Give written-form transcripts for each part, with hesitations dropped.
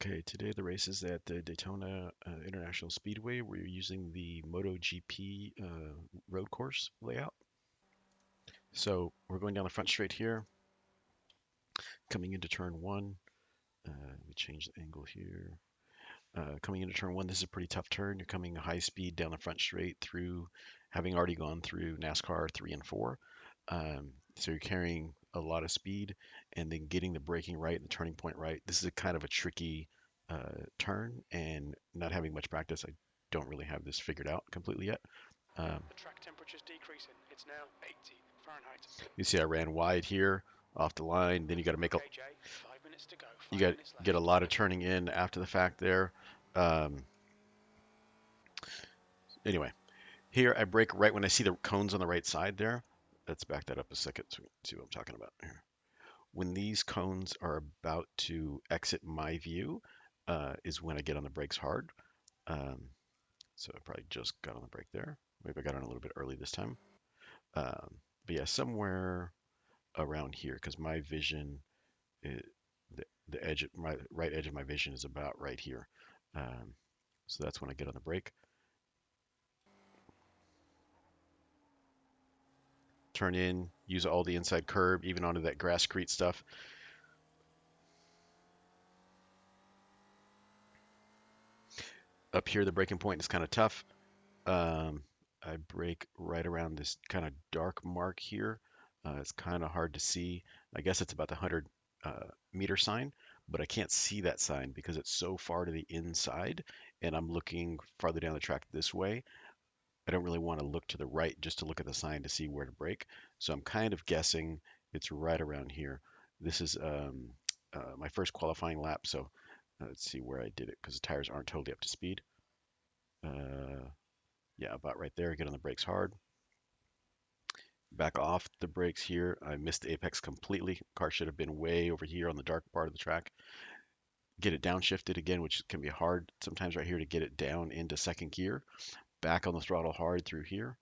Okay, today the race is at the Daytona International Speedway. We're using the MotoGP road course layout. So we're going down the front straight here, coming into turn one. Let me change the angle here. Coming into turn one, this is a pretty tough turn. You're coming high speed down the front straight through, having already gone through NASCAR 3 and 4. So you're carrying a lot of speed and then getting the braking right and the turning point right. This is a kind of a tricky turn, and not having much practice, I don't really have this figured out completely yet. The track temperature is decreasing. It's now 80 Fahrenheit. You see I ran wide here off the line. Then you got to make a Okay, Jay, 5 minutes to go. you 5 got minutes get a left. lot of turning in after the fact there. Um, anyway, here I brake right when I see the cones on the right side there. Let's back that up a second to see what I'm talking about here. When these cones are about to exit my view, is when I get on the brakes hard. Um, so I probably just got on the brake there. Maybe I got on a little bit early this time. Um, but yeah, somewhere around here, because my vision, is, the edge, my right edge of my vision is about right here. Um, so that's when I get on the brake. Turn in, use all the inside curb, even onto that grasscrete stuff. Up here, the braking point is kind of tough. I brake right around this kind of dark mark here. It's kind of hard to see. I guess it's about the 100 meter sign, but I can't see that sign because it's so far to the inside, and I'm looking farther down the track this way. I don't really want to look to the right just to look at the sign to see where to brake. So I'm kind of guessing it's right around here. This is my first qualifying lap, so let's see where I did it because the tires aren't totally up to speed. Uh, yeah, about right there. Get on the brakes hard. Back off the brakes here. I missed the apex completely. Car should have been way over here on the dark part of the track. Get it downshifted again, which can be hard sometimes right here to get it down into second gear. Back on the throttle hard through here.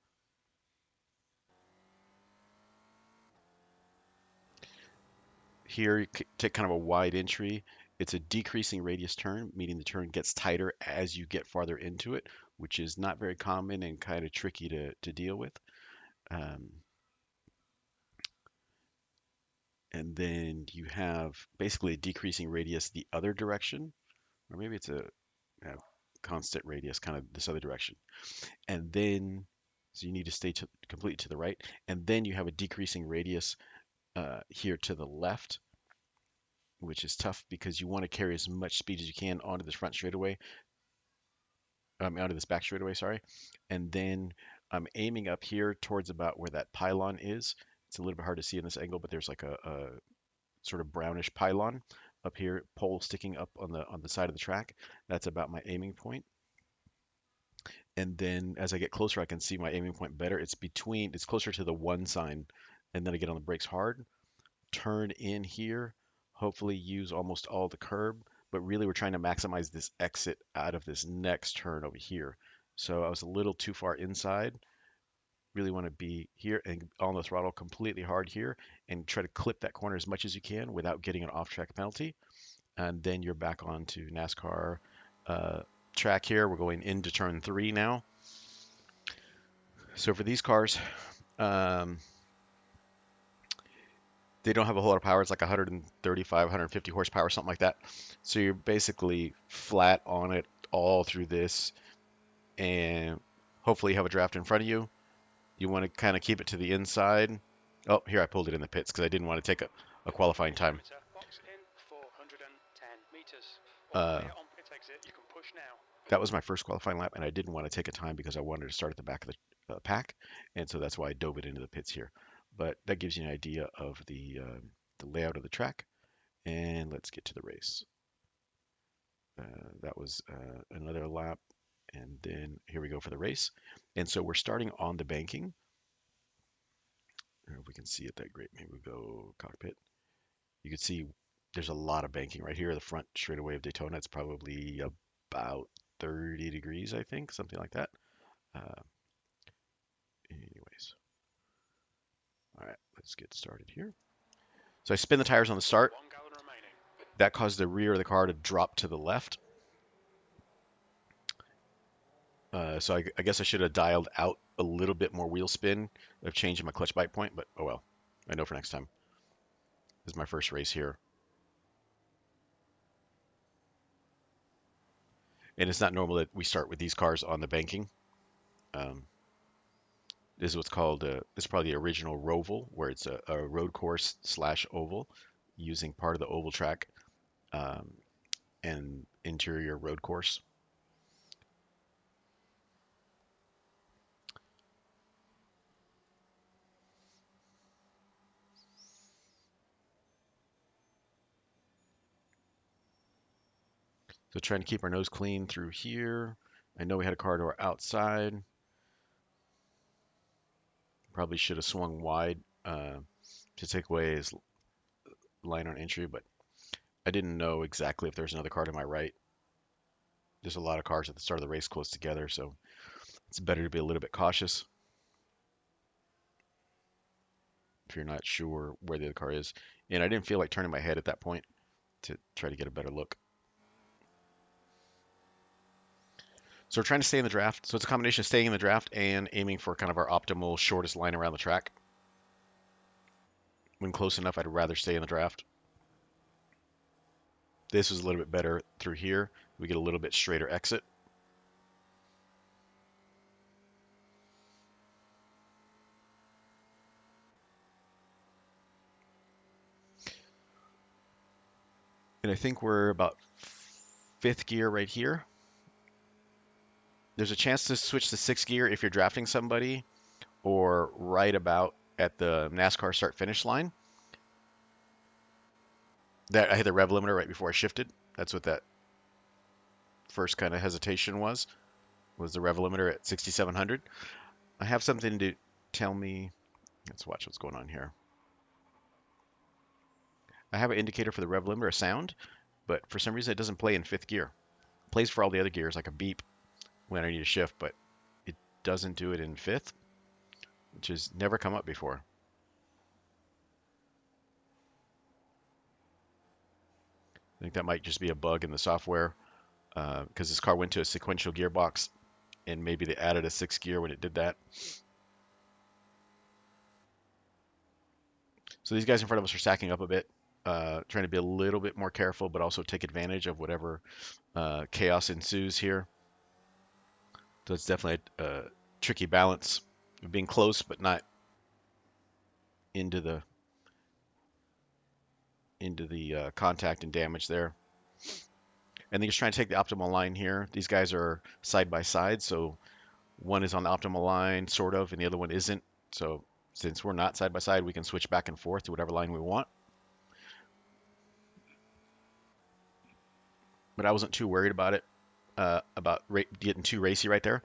Here, you take kind of a wide entry. It's a decreasing radius turn, meaning the turn gets tighter as you get farther into it, which is not very common and kind of tricky to deal with. Um, and then you have basically a decreasing radius the other direction, or maybe it's a constant radius kind of this other direction. And then, so you need to stay completely to the right. And then you have a decreasing radius here to the left, which is tough because you want to carry as much speed as you can onto this front straightaway, onto this back straightaway, sorry. And then I'm aiming up here towards about where that pylon is. It's a little bit hard to see in this angle, but there's like a sort of brownish pylon up here, pole sticking up on the side of the track. That's about my aiming point. And then as I get closer, I can see my aiming point better. It's closer to the one sign, and then I get on the brakes hard, turn in here, hopefully use almost all the curb, but really we're trying to maximize this exit out of this next turn over here. So I was a little too far inside. Really want to be here and on the throttle completely hard here and try to clip that corner as much as you can without getting an off-track penalty. And then you're back onto NASCAR uh, track here. We're going into turn three now. So for these cars, um, they don't have a whole lot of power. It's like 135, 150 horsepower, something like that. So you're basically flat on it all through this, and hopefully you have a draft in front of you. You want to kind of keep it to the inside. Oh, here I pulled it in the pits because I didn't want to take a qualifying time. Box in 410 meters. All Uh, clear on pit exit. You can push now. that was my first qualifying lap, and I didn't want to take a time because I wanted to start at the back of the pack, and so that's why I dove it into the pits here. But that gives you an idea of the layout of the track. And let's get to the race. That was another lap. And then here we go for the race. And so we're starting on the banking. I don't know if we can see it that great. Maybe we go cockpit. You can see there's a lot of banking right here. The front straightaway of Daytona, it's probably about 30 degrees, I think, something like that. Uh, anyways, all right, let's get started here. So I spin the tires on the start. 1 gallon remaining. That caused the rear of the car to drop to the left. So I guess I should have dialed out a little bit more wheel spin of changing my clutch bite point, but oh well. I know for next time. This is my first race here. And it's not normal that we start with these cars on the banking. Um, this is what's called, this is probably the original Roval, where it's a road course slash oval using part of the oval track um, and interior road course. So trying to keep our nose clean through here. I know we had a car door outside. Probably should have swung wide to take away his line on entry, but I didn't know exactly if there's another car to my right. There's a lot of cars at the start of the race close together, so it's better to be a little bit cautious if you're not sure where the other car is. And I didn't feel like turning my head at that point to try to get a better look. So we're trying to stay in the draft. So it's a combination of staying in the draft and aiming for kind of our optimal shortest line around the track. When close enough, I'd rather stay in the draft. This was a little bit better through here. We get a little bit straighter exit. And I think we're about fifth gear right here. There's a chance to switch to sixth gear if you're drafting somebody or right about at the NASCAR start finish line. That I hit the rev limiter right before I shifted. That's what that first kind of hesitation was the rev limiter at 6,700. I have something to tell me. Let's watch what's going on here. I have an indicator for the rev limiter, a sound, but for some reason it doesn't play in fifth gear. It plays for all the other gears like a beep when I need to shift, but it doesn't do it in fifth, which has never come up before. I think that might just be a bug in the software because this car went to a sequential gearbox and maybe they added a sixth gear when it did that. So these guys in front of us are stacking up a bit, trying to be a little bit more careful, but also take advantage of whatever chaos ensues here. So it's definitely a tricky balance of being close, but not into the contact and damage there. And then just trying to take the optimal line here. These guys are side by side, so one is on the optimal line, sort of, and the other one isn't. So since we're not side by side, we can switch back and forth to whatever line we want. But I wasn't too worried about it, about getting too racy right there.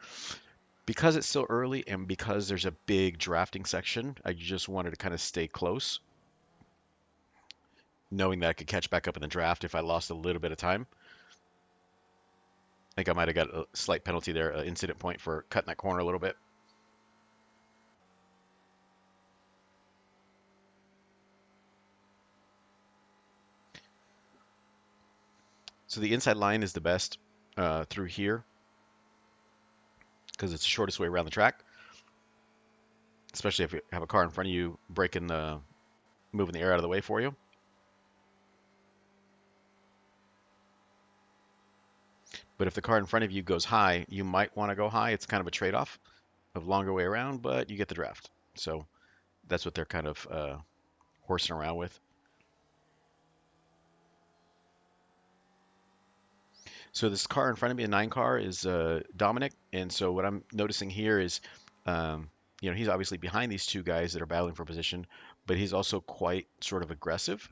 Because it's still early and because there's a big drafting section, I just wanted to kind of stay close, knowing that I could catch back up in the draft if I lost a little bit of time. I think I might have got a slight penalty there, an incident point for cutting that corner a little bit. So the inside line is the best through here because it's the shortest way around the track, especially if you have a car in front of you moving the air out of the way for you. But if the car in front of you goes high, you might want to go high. It's kind of a trade-off of longer way around, but you get the draft. So that's what they're kind of horsing around with. So this car in front of me, a 9 car, is Dominic. And so what I'm noticing here is, he's obviously behind these two guys that are battling for position, but he's also quite sort of aggressive.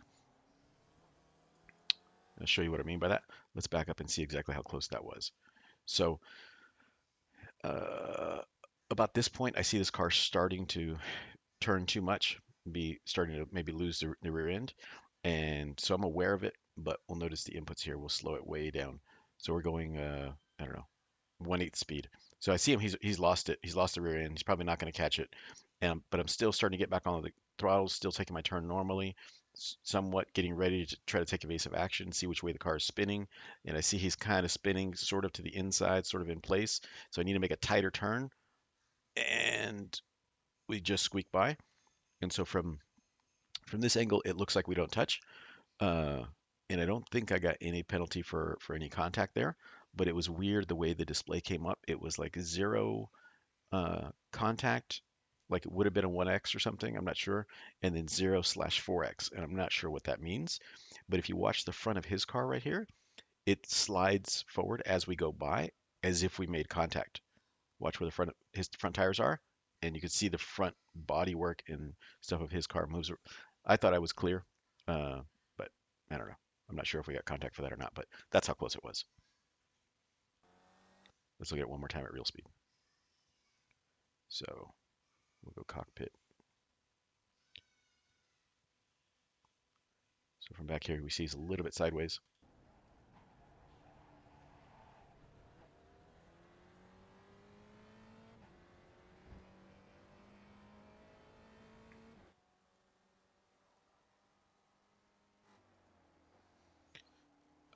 I'll show you what I mean by that. Let's back up and see exactly how close that was. So uh, about this point, I see this car starting to turn too much, be starting to maybe lose the rear end. And so I'm aware of it, but we'll notice the inputs here will slow it way down. So we're going, I don't know, 1/8 speed. So I see him. He's lost it. He's lost the rear end. He's probably not going to catch it. But I'm still starting to get back on the throttle, still taking my turn normally. somewhat getting ready to try to take evasive action, see which way the car is spinning. And I see he's kind of spinning sort of to the inside, sort of in place. So I need to make a tighter turn. And we just squeak by. And so from this angle, it looks like we don't touch. Uh, and I don't think I got any penalty for any contact there. But it was weird the way the display came up. It was like zero contact, like it would have been a 1x or something, I'm not sure, and then 0/4x, and I'm not sure what that means. But if you watch the front of his car right here, it slides forward as we go by, as if we made contact. Watch where his front tires are, and you can see the front body work and stuff of his car moves. I thought I was clear, uh, but I don't know. I'm not sure if we got contact for that or not, but that's how close it was. Let's look at it one more time at real speed. So we'll go cockpit. So from back here, we see he's a little bit sideways.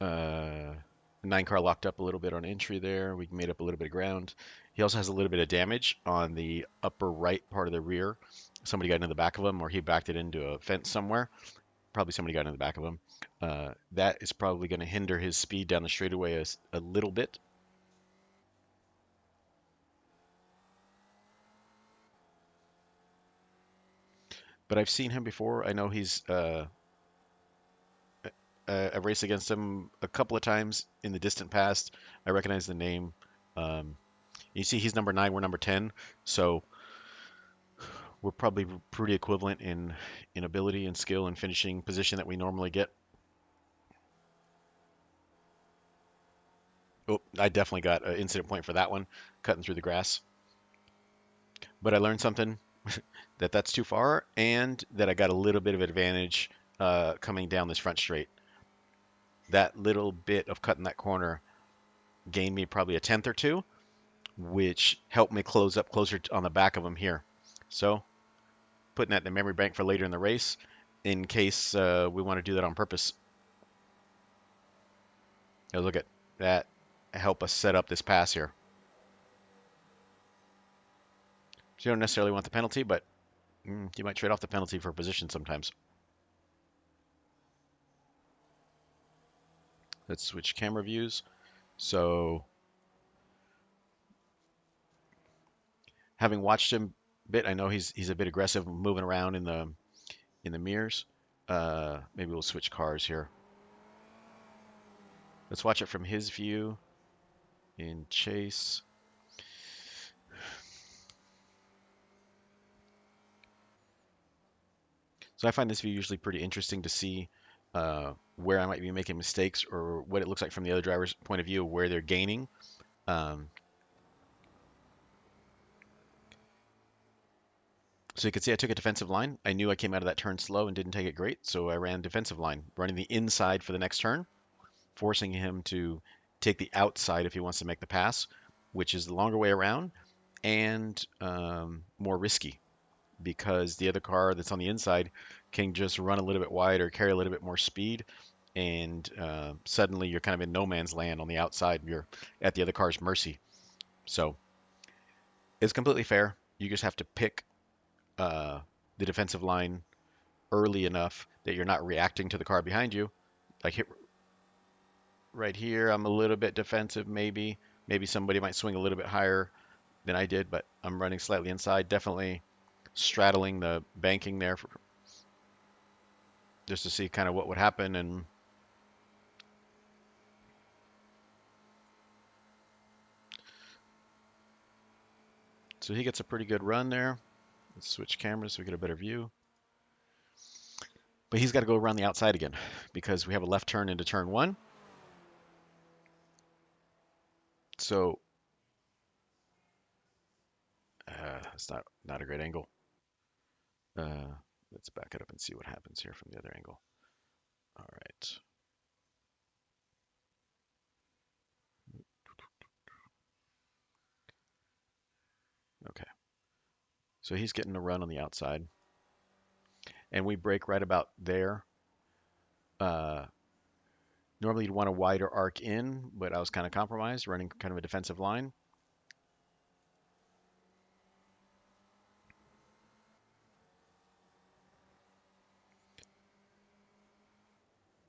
Uh, Nine car locked up a little bit on entry there. We made up a little bit of ground. He also has a little bit of damage on the upper right part of the rear. Somebody got into the back of him, or he backed it into a fence somewhere. Probably somebody got into the back of him. That is probably going to hinder his speed down the straightaway a little bit. But I've seen him before. I know I've raced against him a couple of times in the distant past. I recognize the name. Um, you see, he's number 9, we're number 10. So we're probably pretty equivalent in ability and skill and finishing position that we normally get. Oh, I definitely got an incident point for that one, cutting through the grass. But I learned something that that's too far, and that I got a little bit of advantage coming down this front straight. That little bit of cutting that corner gained me probably a tenth or two, which helped me close up closer on the back of him here. So putting that in the memory bank for later in the race, in case we want to do that on purpose. Now look at that, help us set up this pass here. So you don't necessarily want the penalty, but you might trade off the penalty for position sometimes. Let's switch camera views. So having watched him a bit, I know he's a bit aggressive moving around in the mirrors. Maybe we'll switch cars here. Let's watch it from his view in chase. So I find this view usually pretty interesting to see where I might be making mistakes or what it looks like from the other driver's point of view, where they're gaining. Um, so you can see I took a defensive line. I knew I came out of that turn slow and didn't take it great, so I ran defensive line, running the inside for the next turn, forcing him to take the outside if he wants to make the pass, which is the longer way around and more risky because the other car that's on the inside can just run a little bit wide or carry a little bit more speed. And suddenly you're kind of in no man's land on the outside. You're at the other car's mercy. So it's completely fair. You just have to pick uh, the defensive line early enough that you're not reacting to the car behind you. Like hit right here, I'm a little bit defensive, maybe. Maybe somebody might swing a little bit higher than I did, but I'm running slightly inside. Definitely straddling the banking there just to see kind of what would happen. And so he gets a pretty good run there. Let's switch cameras so we get a better view. But he's got to go around the outside again because we have a left turn into turn one. So it's not a great angle. Uh, let's back it up and see what happens here from the other angle. All right. Okay. So he's getting a run on the outside. and we brake right about there. Uh, Normally you'd want a wider arc in, but I was kind of compromised, running kind of a defensive line.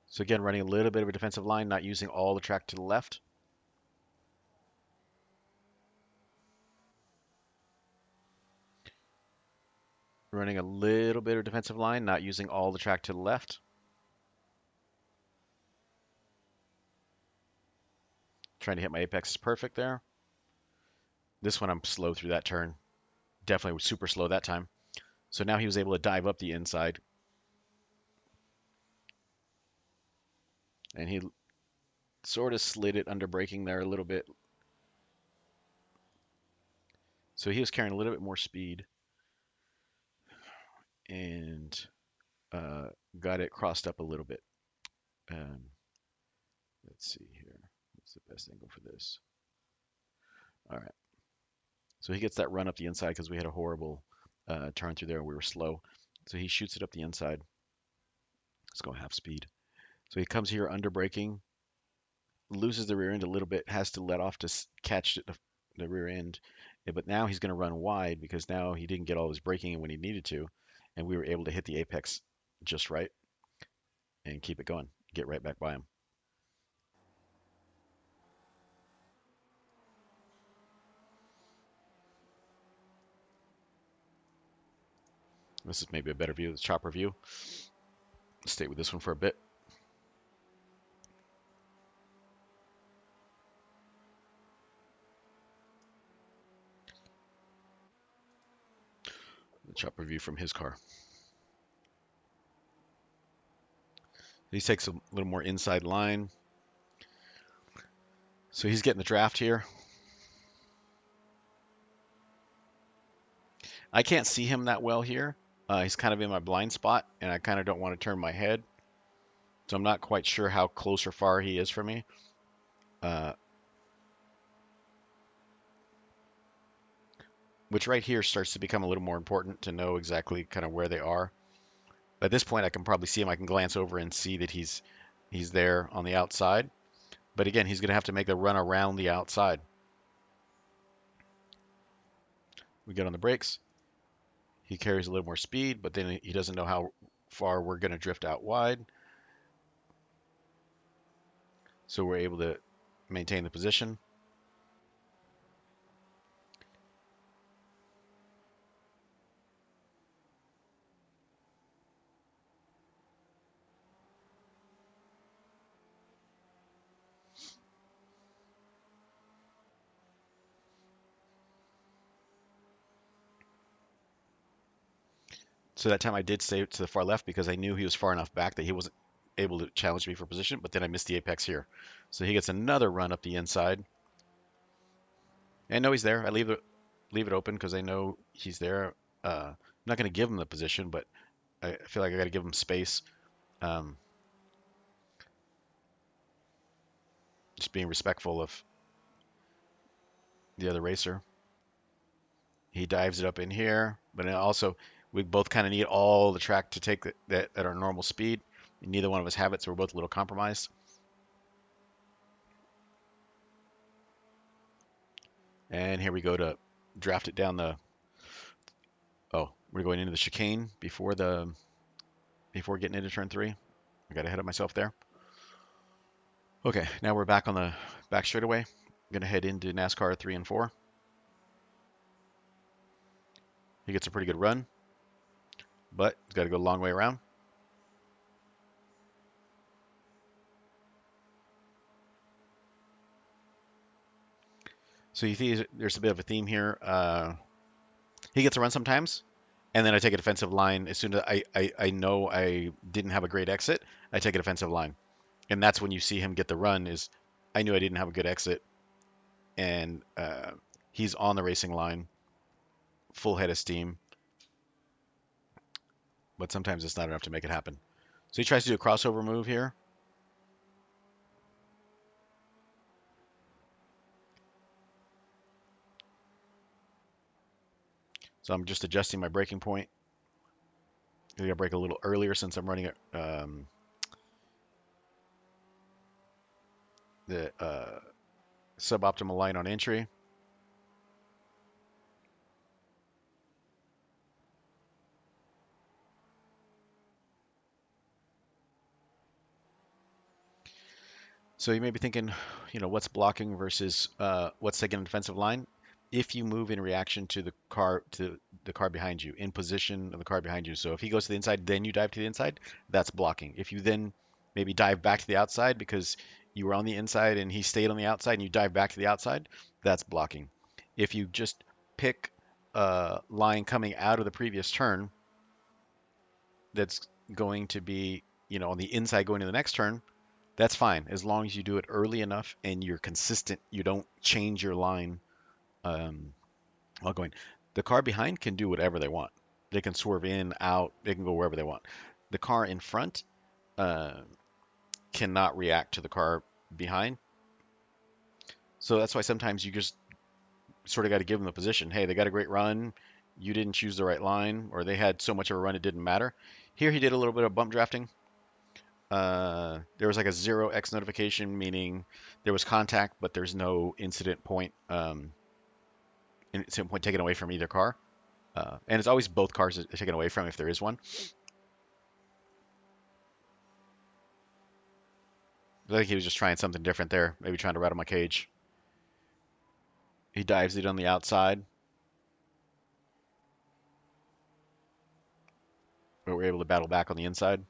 So again, running a little bit of a defensive line, not using all the track to the left. Running a little bit of defensive line, not using all the track to the left. Trying to hit my apex is perfect there. This one I'm slow through that turn. Definitely was super slow that time. So now he was able to dive up the inside, and he sort of slid it under braking there a little bit. So he was carrying a little bit more speed and uh, got it crossed up a little bit. Um, let's see here. What's the best angle for this? All right. So he gets that run up the inside because we had a horrible turn through there and we were slow. So he shoots it up the inside. Let's go half speed. So he comes here under braking, loses the rear end a little bit, has to let off to catch the rear end. But now he's going to run wide because now he didn't get all his braking in when he needed to, and we were able to hit the apex just right and keep it going, get right back by him. This is maybe a better view, the chopper view. Stay with this one for a bit. The chopper view from his car. He takes a little more inside line. So he's getting the draft here. I can't see him that well here. He's kind of in my blind spot, and I kind of don't want to turn my head. So I'm not quite sure how close or far he is from me. Uh, which right here starts to become a little more important to know exactly kind of where they are. At this point, I can probably see him. I can glance over and see that he's there on the outside. But again, he's going to have to make the run around the outside. We get on the brakes. He carries a little more speed, but then he doesn't know how far we're going to drift out wide. So we're able to maintain the position. So that time I did stay to the far left because I knew he was far enough back that he wasn't able to challenge me for position, but then I missed the apex here. So he gets another run up the inside. And I know he's there. I leave it open because I know he's there. I'm not going to give him the position, but I feel like I got to give him space. Um, just being respectful of the other racer. He dives it up in here, but then also we both kind of need all the track to take that at our normal speed. Neither one of us have it, so we're both a little compromised. And here we go to draft it down the. Oh, we're going into the chicane before getting into turn three. I got ahead of myself there. Okay, now we're back on the back straightaway. I'm gonna head into NASCAR 3 and 4. He gets a pretty good run, but he's got to go a long way around. So you see there's a bit of a theme here. He gets a run sometimes, and then I take a defensive line as soon as I know I didn't have a great exit. I take a defensive line, and that's when you see him get the run. Is I knew I didn't have a good exit, and he's on the racing line, full head of steam, but sometimes it's not enough to make it happen. So he tries to do a crossover move here. So I'm just adjusting my braking point. I gotta brake a little earlier since I'm running the suboptimal line on entry. So you may be thinking, what's blocking versus what's taking a defensive line? If you move in reaction to the car behind you, in position of the car behind you. So if he goes to the inside, then you dive to the inside, that's blocking. If you then maybe dive back to the outside because you were on the inside and he stayed on the outside and you dive back to the outside, that's blocking. If you just pick a line coming out of the previous turn that's going to be, on the inside going to the next turn, that's fine as long as you do it early enough and you're consistent. You don't change your line um, while going. The car behind can do whatever they want. They can swerve in, out. They can go wherever they want. The car in front uh, cannot react to the car behind. So that's why sometimes you just sort of got to give them the position. Hey, they got a great run. You didn't choose the right line, or they had so much of a run it didn't matter. Here he did a little bit of bump drafting. There was like a 0x notification, meaning there was contact, but there's no incident point taken away from either car. And it's always both cars are taken away from if there is one. I think he was just trying something different there, maybe trying to rattle my cage. He dives it on the outside, but we're able to battle back on the inside.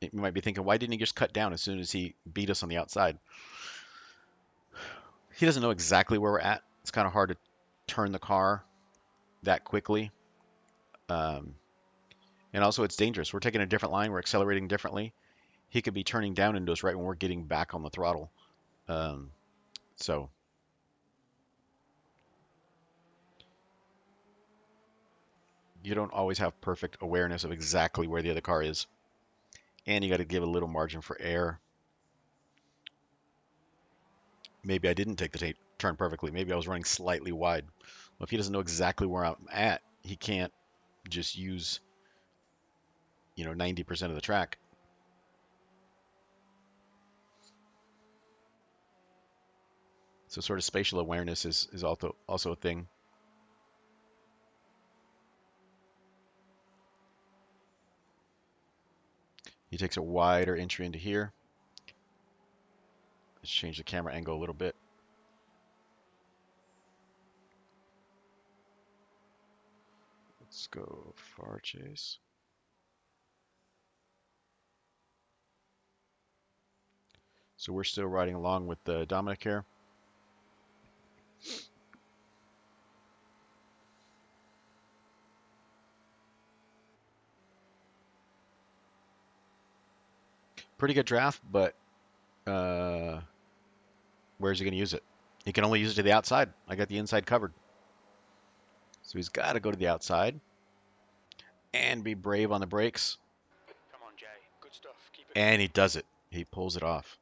You might be thinking, why didn't he just cut down as soon as he beat us on the outside? He doesn't know exactly where we're at. It's kind of hard to turn the car that quickly. Um, and also, it's dangerous. We're taking a different line. We're accelerating differently. He could be turning down into us right when we're getting back on the throttle. Um, so you don't always have perfect awareness of exactly where the other car is. And you got to give a little margin for error. Maybe I didn't take the turn perfectly. Maybe I was running slightly wide. Well, if he doesn't know exactly where I'm at, he can't just use, 90% of the track. So sort of spatial awareness is also a thing. He takes a wider entry into here. Let's change the camera angle a little bit. Let's go far chase. So we're still riding along with the Dominic here. Pretty good draft, but where's he going to use it? He can only use it to the outside. I got the inside covered. So he's got to go to the outside and be brave on the brakes. Come on, Jay. Good stuff. Keep it And going. he does it. He pulls it off.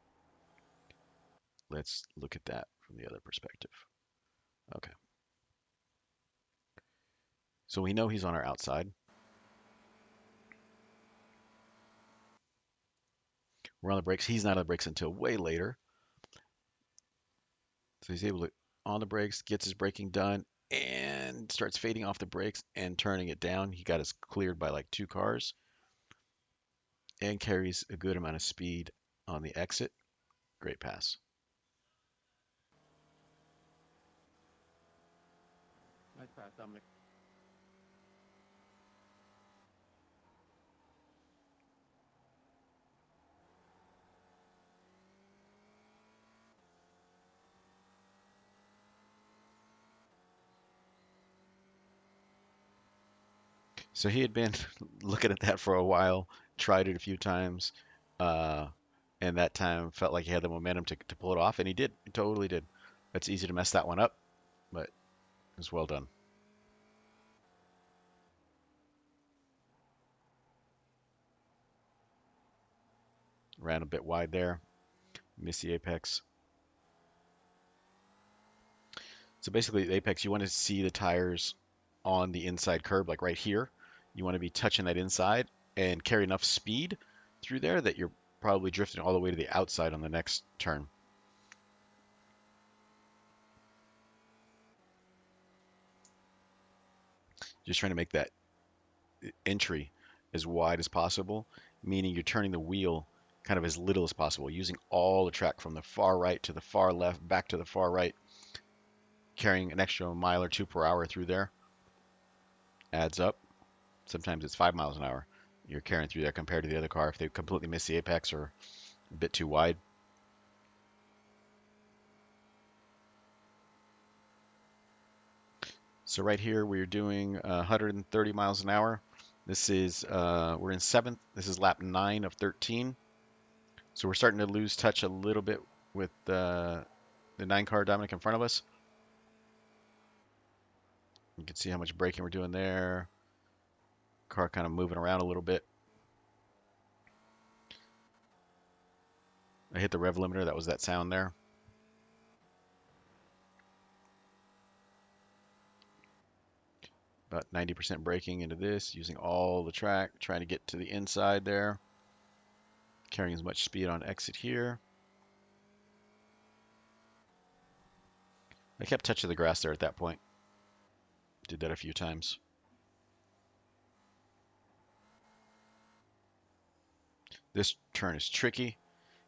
Let's look at that from the other perspective. Okay. So we know he's on our outside. We're on the brakes. He's not on the brakes until way later. So he's able to on the brakes, gets his braking done, and starts fading off the brakes and turning it down. He got us cleared by like 2 cars and carries a good amount of speed on the exit. Great pass. Nice pass, Dominic. So he had been looking at that for a while, tried it a few times, uh, and that time felt like he had the momentum to pull it off, and he did. He totally did. It's easy to mess that one up, but it was well done. Ran a bit wide there, missed the apex. So basically, the apex, you want to see the tires on the inside curb, like right here. You want to be touching that inside and carry enough speed through there that you're probably drifting all the way to the outside on the next turn. Just trying to make that entry as wide as possible, meaning you're turning the wheel kind of as little as possible, using all the track from the far right to the far left, back to the far right, carrying an extra mile or two per hour through there adds up. Sometimes it's 5 miles an hour you're carrying through there compared to the other car if they completely miss the apex or a bit too wide. So right here we're doing 130 miles an hour. This is we're in seventh. This is lap 9 of 13. So we're starting to lose touch a little bit with the 9 car Dominic in front of us. You can see how much braking we're doing there. Car kind of moving around a little bit. I hit the rev limiter. That was that sound there. About 90% braking into this, using all the track, trying to get to the inside there. Carrying as much speed on exit here. I kept touching the grass there at that point. Did that a few times. This turn is tricky.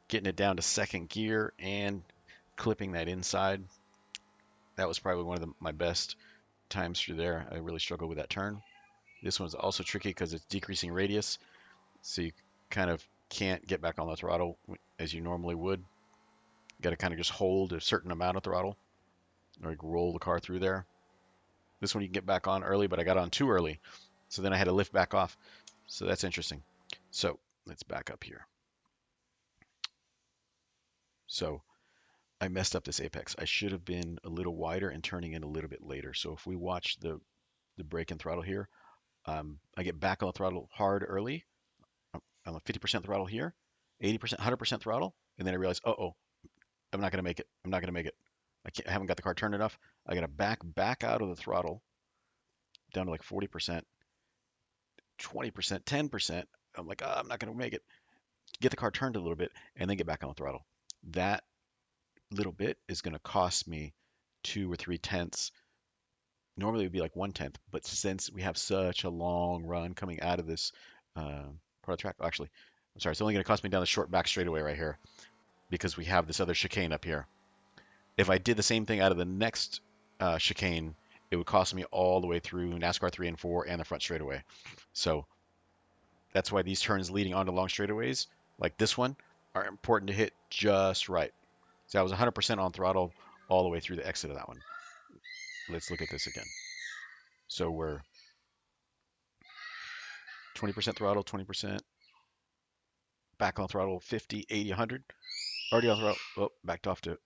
Getting it down to second gear and clipping that inside. That was probably one of my best times through there. I really struggled with that turn. This one's also tricky because it's decreasing radius, so you kind of can't get back on the throttle as you normally would. You got to kind of just hold a certain amount of throttle or like roll the car through there. This one you can get back on early, but I got on too early, so then I had to lift back off. So that's interesting. So let's back up here. So I messed up this apex. I should have been a little wider and turning in a little bit later. So if we watch the brake and throttle here, I get back on the throttle hard early. I'm at 50% throttle here, 80%, 100% throttle, and then I realize, oh, I'm not gonna make it. I'm not gonna make it. I haven't got the car turned enough. I gotta back out of the throttle down to like 40%, 20%, 10%. I'm like, I'm not gonna make it. Get the car turned a little bit and then get back on the throttle. That little bit is gonna cost me 2 or 3 tenths. Normally it would be like 1 tenth, but since we have such a long run coming out of this part of the track, actually, I'm sorry, it's only gonna cost me down the short back straightaway right here because we have this other chicane up here. If I did the same thing out of the next chicane, it would cost me all the way through NASCAR 3 and 4 and the front straightaway. So that's why these turns leading onto long straightaways, like this one, are important to hit just right. So I was 100% on throttle all the way through the exit of that one. Let's look at this again. So we're 20% throttle, 20%, back on throttle, 50, 80, 100. Already on throttle, oh, backed off to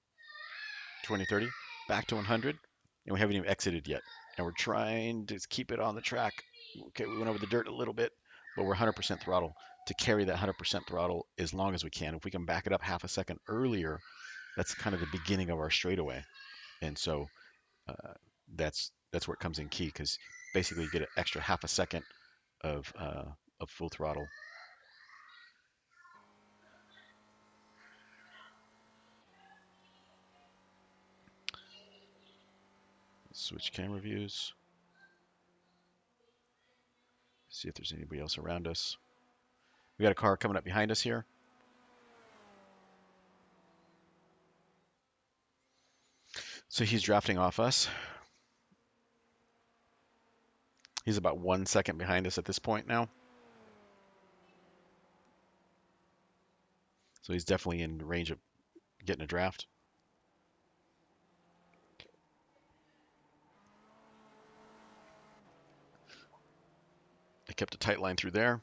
20, 30, back to 100, and we haven't even exited yet. And we're trying to keep it on the track. Okay, we went over the dirt a little bit, but we're 100% throttle. To carry that 100% throttle as long as we can. If we can back it up half a second earlier, that's kind of the beginning of our straightaway. And so uh, that's where it comes in key because basically you get an extra half a second of full throttle. Switch camera views. See if there's anybody else around us. We got a car coming up behind us here. So he's drafting off us. He's about 1 second behind us at this point now. So he's definitely in range of getting a draft. I kept a tight line through there.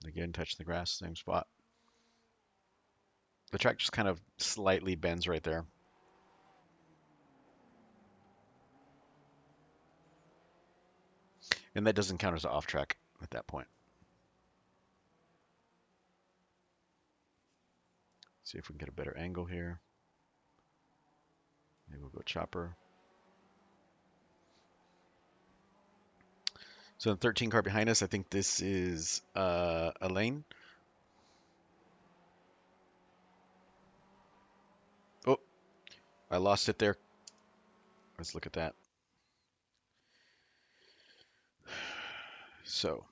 Again, touch the grass, same spot. The track just kind of slightly bends right there. And that doesn't count as off track at that point. See if we can get a better angle here. Maybe we'll go chopper. So the 13 car behind us, I think this is a lane. Oh, I lost it there. Let's look at that. So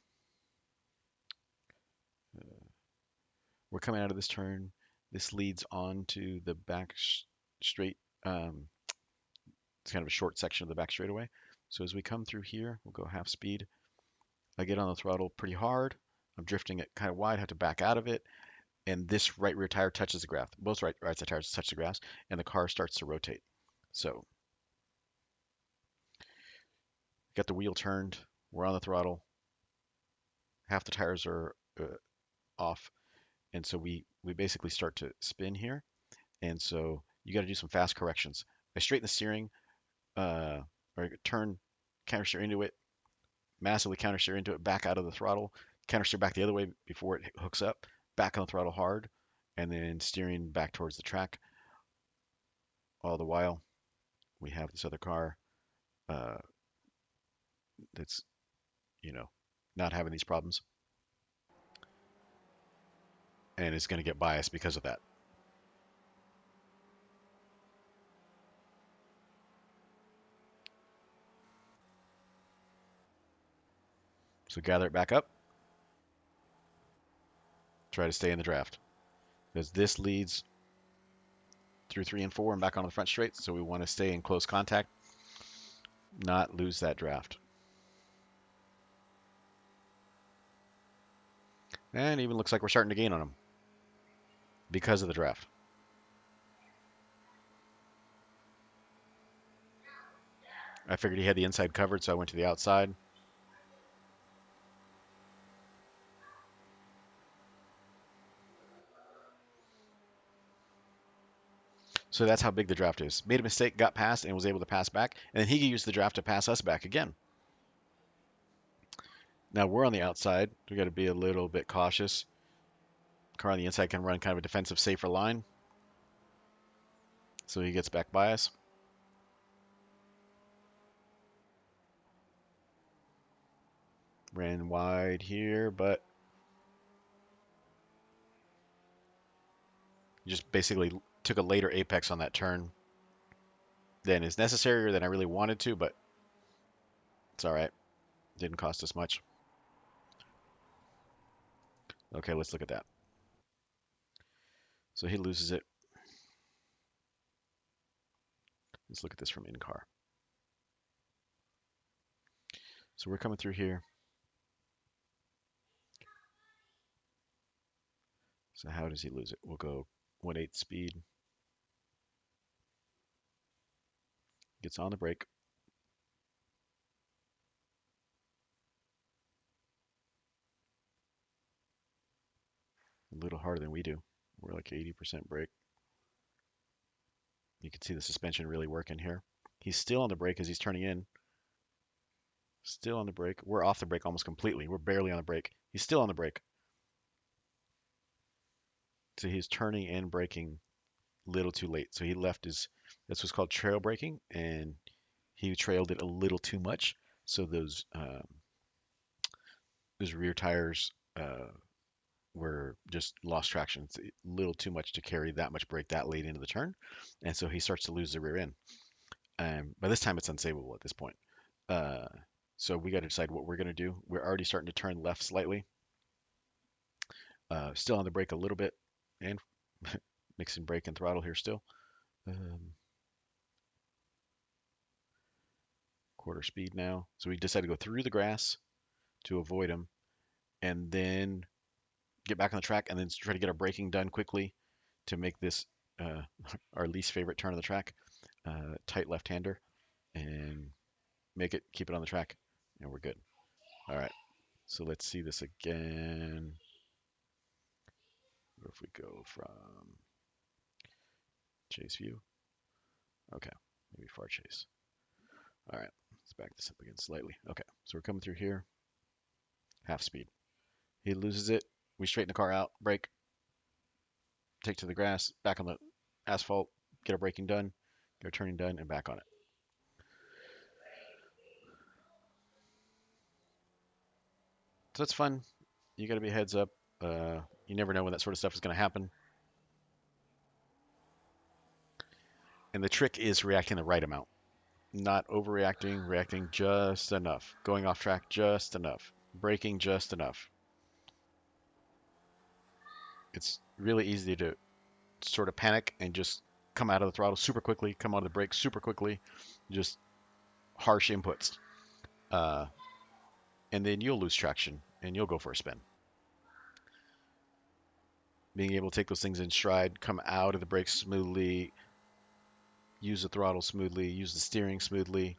we're coming out of this turn. This leads on to the back straight. It's kind of a short section of the back straightaway. So as we come through here, we'll go half speed. I get on the throttle pretty hard. I'm drifting it kind of wide, have to back out of it. And this right rear tire touches the grass. Both right side tires touch the grass, and the car starts to rotate. So got the wheel turned. We're on the throttle. Half the tires are off, and so we basically start to spin here. And so you got to do some fast corrections. I straighten the steering, or turn, counter steer into it, massively counter steer into it, back out of the throttle, counter steer back the other way before it hooks up, back on the throttle hard, and then steering back towards the track. All the while, we have this other car uh, that's, you know, not having these problems, and it's going to get biased because of that. So gather it back up, try to stay in the draft, because this leads through 3 and 4 and back on the front straight, so we want to stay in close contact, not lose that draft. And even looks like we're starting to gain on him because of the draft. I figured he had the inside covered, so I went to the outside. So that's how big the draft is. Made a mistake, got past, and was able to pass back, and then he used the draft to pass us back again. Now we're on the outside. We got to be a little bit cautious. Car on the inside can run kind of a defensive, safer line, so he gets back by us. Ran wide here, but just basically took a later apex on that turn than is necessary or than I really wanted to, but it's all right. Didn't cost us much. Okay, let's look at that. So he loses it. Let's look at this from in car. So we're coming through here. So how does he lose it? We'll go 1/8 speed. Gets on the brake. A little harder than we do. We're like 80% brake. You can see the suspension really working here. He's still on the brake as he's turning in. Still on the brake. We're off the brake almost completely. We're barely on the brake. He's still on the brake. So he's turning and braking a little too late. So he left his, that's what's called trail braking, and he trailed it a little too much. So those rear tires were just lost traction. It's a little too much to carry that much brake that late into the turn, and so he starts to lose the rear end. By this time, it's unsavable at this point. Uh, so we got to decide what we're going to do. We're already starting to turn left slightly. Still on the brake a little bit, and mixing brake and throttle here still. Quarter speed now. So we decided to go through the grass to avoid him, and then get back on the track, and then try to get our braking done quickly to make this uh, our least favorite turn of the track. Tight left-hander, and keep it on the track, and we're good. All right. So let's see this again. Or if we go from chase view. Okay, maybe far chase. All right. Let's back this up again slightly. Okay, so we're coming through here, half speed. He loses it. We straighten the car out, brake, take to the grass, back on the asphalt, get our braking done, get our turning done, and back on it. So it's fun. You got to be heads up. You never know when that sort of stuff is going to happen. And the trick is reacting the right amount, not overreacting, reacting just enough, going off track just enough, braking just enough. It's really easy to sort of panic and just come out of the throttle super quickly, come out of the brake super quickly, just harsh inputs. Uh, and then you'll lose traction and you'll go for a spin. Being able to take those things in stride, come out of the brakes smoothly, use the throttle smoothly, use the steering smoothly,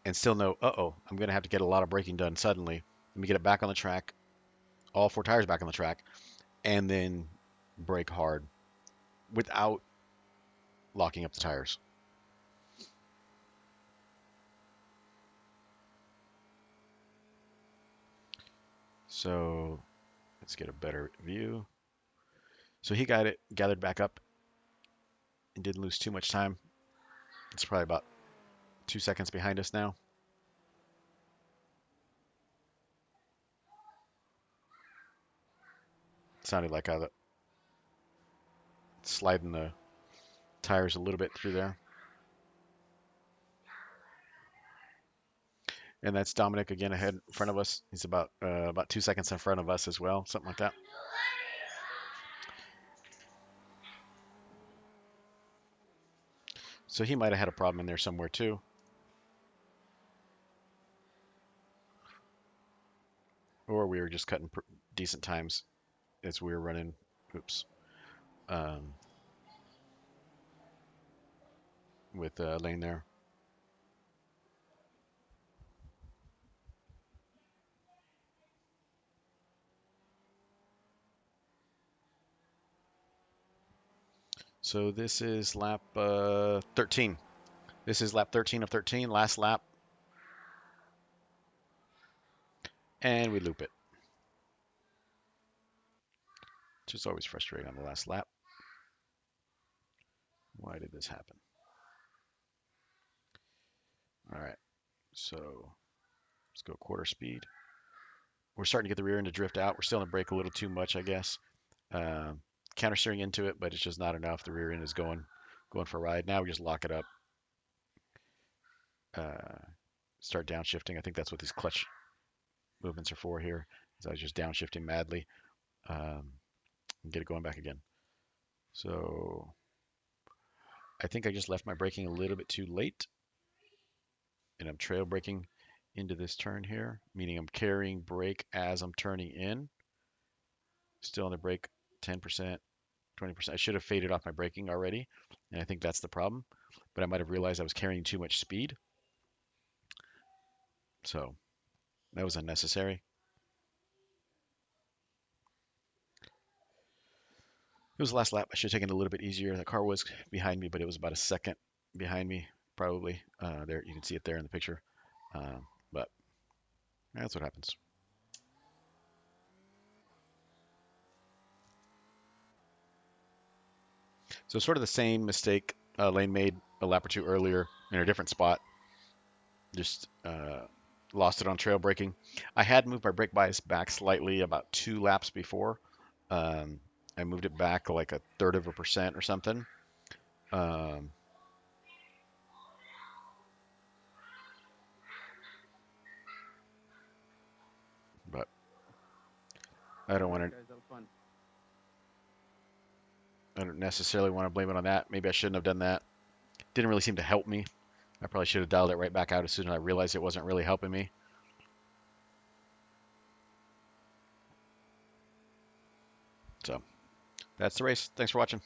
and still know, uh-oh, I'm going to have to get a lot of braking done suddenly. Let me get it back on the track, all four tires back on the track, and then brake hard without locking up the tires. So let's get a better view. So he got it gathered back up and didn't lose too much time. It's probably about 2 seconds behind us now. It sounded like I was sliding the tires a little bit through there. And that's Dominic again ahead in front of us. He's about 2 seconds in front of us as well, something like that. So he might have had a problem in there somewhere too. Or we were just cutting decent times as we were running. Oops. Um, with Lane there. So this is lap 13. This is lap 13 of 13, last lap. And we loop it. Which is always frustrating on the last lap. Why did this happen? All right, so let's go quarter speed. We're starting to get the rear end to drift out. We're still in the brake a little too much, I guess. Counter steering into it, but it's just not enough. The rear end is going for a ride. Now we just lock it up. Start downshifting. I think that's what these clutch movements are for here. Is I was just downshifting madly. And get it going back again. So I think I just left my braking a little bit too late. And I'm trail braking into this turn here, meaning I'm carrying brake as I'm turning in. Still on the brake 10%, 20%. I should have faded off my braking already, and I think that's the problem. But I might have realized I was carrying too much speed. So that was unnecessary. It was the last lap. I should have taken it a little bit easier. The car was behind me, but it was about a second behind me, probably. There, you can see it there in the picture. But that's what happens. So sort of the same mistake Lane made a lap or two earlier in a different spot. Just lost it on trail braking. I had moved my brake bias back slightly about 2 laps before. Um, I moved it back like a third of a percent or something. Um, but I don't want to. Guys, that was fun. I don't necessarily want to blame it on that. Maybe I shouldn't have done that. Didn't really seem to help me. I probably should have dialed it right back out as soon as I realized it wasn't really helping me. So that's the race. Thanks for watching.